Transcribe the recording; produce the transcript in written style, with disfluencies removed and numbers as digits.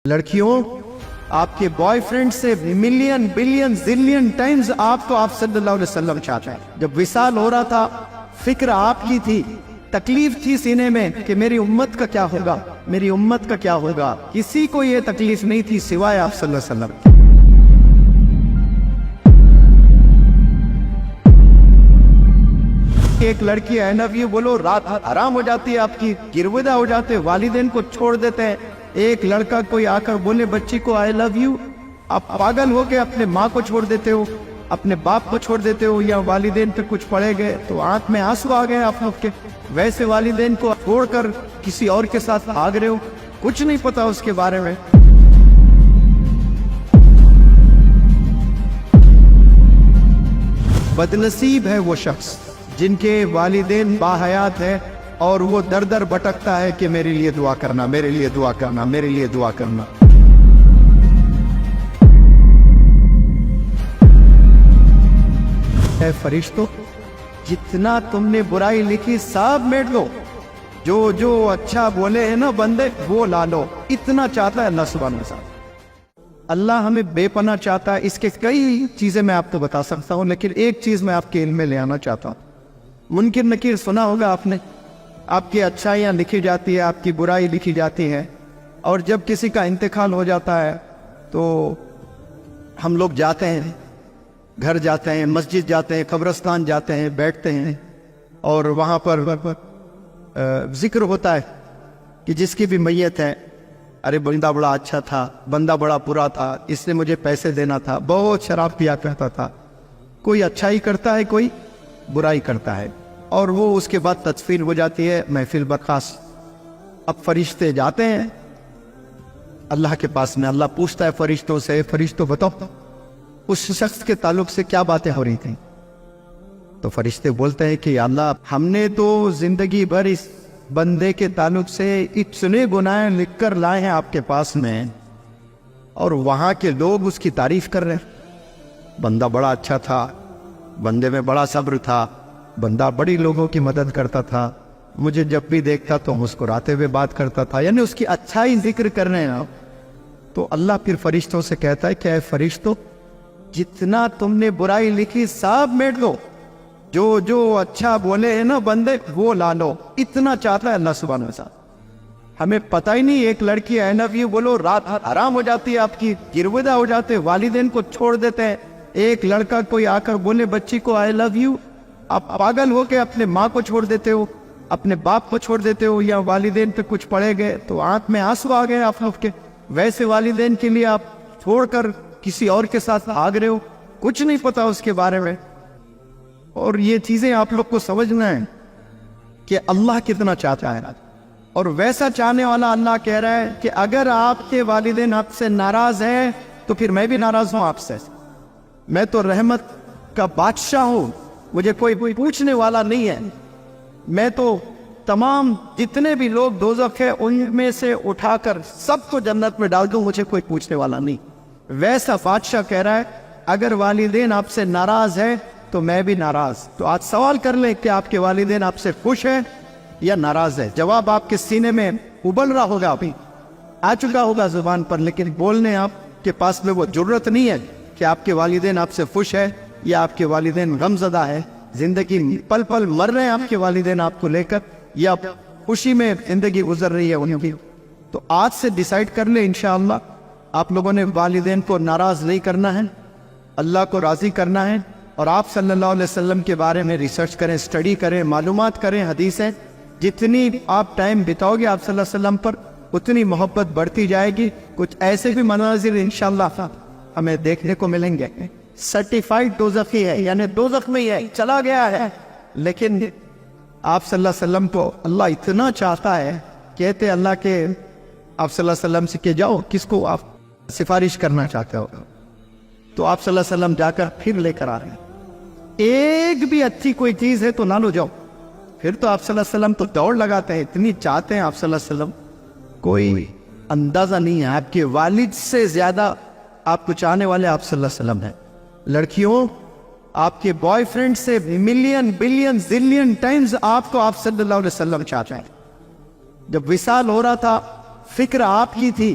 لڑکیوں، آپ کے بوائے فرینڈ سے ملین بلین زلین ٹائمز آپ صلی اللہ علیہ وسلم چاہتے ہیں۔ جب وصال ہو رہا تھا، فکر آپ کی تھی، تکلیف تھی سینے میں کہ میری امت کا کیا ہوگا، میری امت کا کیا ہوگا۔ کسی کو یہ تکلیف نہیں تھی سوائے آپ صلی اللہ علیہ وسلم۔ ایک لڑکی I love you بولو، رات حرام ہو جاتی ہے، آپ کی گرویدہ ہو جاتے، والدین کو چھوڑ دیتے ہیں۔ ایک لڑکا کوئی آ کر بولے بچی کو I love you، آپ پاگل ہو کے اپنے ماں کو چھوڑ دیتے ہو، اپنے باپ کو چھوڑ دیتے ہو، یا والدین پہ کچھ پڑے گئے تو آنکھ میں آنسو آ گئے آپ لوگ کے۔ ویسے والدین کو چھوڑ کر کسی اور کے ساتھ بھاگ رہے ہو، کچھ نہیں پتا اس کے بارے میں۔ بدنصیب ہے وہ شخص جن کے والدین باحیات ہے اور وہ در در بھٹکتا ہے کہ میرے لیے دعا کرنا، میرے لیے دعا کرنا، میرے لیے دعا کرنا۔ اے فرشتوں، جتنا تم نے برائی لکھی سب میٹ لو، جو جو اچھا بولے ہیں نا بندے وہ لا لو۔ اتنا چاہتا ہے اللہ سبحانہ وتعالی۔ اللہ ہمیں بے پناہ چاہتا ہے۔ اس کے کئی چیزیں میں آپ کو بتا سکتا ہوں، لیکن ایک چیز میں آپ کے علم میں لے آنا چاہتا ہوں۔ منکر نکیر سنا ہوگا آپ نے، آپ کی اچھائیاں لکھی جاتی ہے، آپ کی برائی لکھی جاتی ہے، اور جب کسی کا انتقال ہو جاتا ہے تو ہم لوگ جاتے ہیں، گھر جاتے ہیں، مسجد جاتے ہیں، قبرستان جاتے ہیں، بیٹھتے ہیں، اور وہاں پر ذکر ہوتا ہے کہ جس کی بھی میت ہے، ارے بندہ بڑا اچھا تھا، بندہ بڑا برا تھا، اس نے مجھے پیسے دینا تھا، بہت شراب پیا کرتا تھا۔ کوئی اچھائی کرتا ہے، کوئی برائی کرتا ہے، اور وہ اس کے بعد تدفین ہو جاتی ہے، محفل برخاست۔ اب فرشتے جاتے ہیں اللہ کے پاس میں، اللہ پوچھتا ہے فرشتوں سے، فرشتوں بتاؤ اس شخص کے تعلق سے کیا باتیں ہو رہی تھیں؟ تو فرشتے بولتے ہیں کہ یا اللہ، ہم نے تو زندگی بھر اس بندے کے تعلق سے اتنے گناہ لکھ کر لائے ہیں آپ کے پاس میں، اور وہاں کے لوگ اس کی تعریف کر رہے ہیں، بندہ بڑا اچھا تھا، بندے میں بڑا صبر تھا، بندہ بڑی لوگوں کی مدد کرتا تھا، مجھے جب بھی دیکھتا تو مسکراتے ہوئے بات کرتا تھا، یعنی اس کی اچھائی ذکر کر رہے ہیں۔ تو اللہ پھر فرشتوں سے کہتا ہے کہ اے فرشتوں، جتنا تم نے برائی لکھی سب میٹ لو، جو جو اچھا بولے ہیں نا بندے وہ لا لو۔ اتنا چاہتا ہے اللہ سبحانہ وتعالی۔ ہمیں پتہ ہی نہیں، ایک لڑکی I love you بولو، رات حرام ہو جاتی ہے، آپ کی گرویدہ ہو جاتے، والدین کو چھوڑ دیتے ہیں۔ ایک لڑکا کوئی آ کر بولے بچی کو I love you، آپ پاگل ہو کے اپنے ماں کو چھوڑ دیتے ہو، اپنے باپ کو چھوڑ دیتے ہو، یا والدین پہ کچھ پڑے گئے تو آنکھ میں آنسو آ گئے آپ لوگ کے۔ ویسے والدین کے لیے آپ چھوڑ کر کسی اور کے ساتھ بھاگ رہے ہو، کچھ نہیں پتا اس کے بارے میں۔ اور یہ چیزیں آپ لوگ کو سمجھنا ہے کہ اللہ کتنا چاہتا ہے، اور ویسا چاہنے والا اللہ کہہ رہا ہے کہ اگر آپ کے والدین آپ سے ناراض ہیں تو پھر میں بھی ناراض ہوں آپ سے۔ میں تو رحمت کا بادشاہ ہوں، مجھے کوئی پوچھنے والا نہیں ہے۔ میں تو تمام جتنے بھی لوگ دوزخ ہے ان میں سے اٹھا کر سب کو جنت میں ڈال دوں، مجھے کوئی پوچھنے والا نہیں۔ ویسا بادشاہ کہہ رہا ہے اگر والدین آپ سے ناراض ہیں تو میں بھی ناراض۔ تو آج سوال کر لیں کہ آپ کے والدین آپ سے خوش ہیں یا ناراض ہے؟ جواب آپ کے سینے میں ابل رہا ہوگا، ابھی آ چکا ہوگا زبان پر، لیکن بولنے آپ کے پاس میں وہ جرت نہیں ہے کہ آپ کے والدین آپ سے خوش ہے یا آپ کے والدین غم زدہ ہے، زندگی پل پل مر رہے ہیں آپ کے والدین آپ کو لے کر، یا خوشی میں زندگی گزر رہی ہے انہیں بھی۔ تو آج سے ڈیسائیڈ کر لیں انشاءاللہ آپ لوگوں نے والدین کو ناراض نہیں کرنا ہے، اللہ کو راضی کرنا ہے، اور آپ صلی اللہ علیہ وسلم کے بارے میں ریسرچ کریں، اسٹڈی کریں، معلومات کریں، حدیثیں۔ جتنی آپ ٹائم بتاؤ گے آپ صلی اللہ علیہ وسلم پر اتنی محبت بڑھتی جائے گی۔ کچھ ایسے بھی مناظر انشاءاللہ ہمیں دیکھنے کو ملیں گے۔ سرٹیفائیڈ دوزخی ہے، یعنی دوزخ میں ہی ہے، چلا گیا ہے، لیکن آپ صلی اللہ علیہ وسلم کو اللہ اتنا چاہتا ہے، کہتے اللہ کے آپ صلی اللہ علیہ وسلم سے کہ جاؤ کس کو آپ سفارش کرنا چاہتے ہو، تو آپ صلی اللہ علیہ وسلم جا کر پھر لے کر آ رہے ہیں۔ ایک بھی اچھی کوئی چیز ہے تو نہ لو جاؤ، پھر تو آپ صلی اللہ علیہ وسلم تو دوڑ لگاتے ہیں، اتنی چاہتے ہیں آپ صلی اللہ علیہ وسلم، کوئی اندازہ نہیں ہے۔ آپ کے والد سے زیادہ آپ کو چاہنے والے آپ صلی اللہ علیہ وسلم ہیں۔ لڑکیوں، آپ کے بوائے فرینڈ سے ملین بلین زلین ٹائمز آپ صلی اللہ علیہ وسلم چاہتے ہیں۔ جب وصال ہو رہا تھا، فکر آپ کی تھی،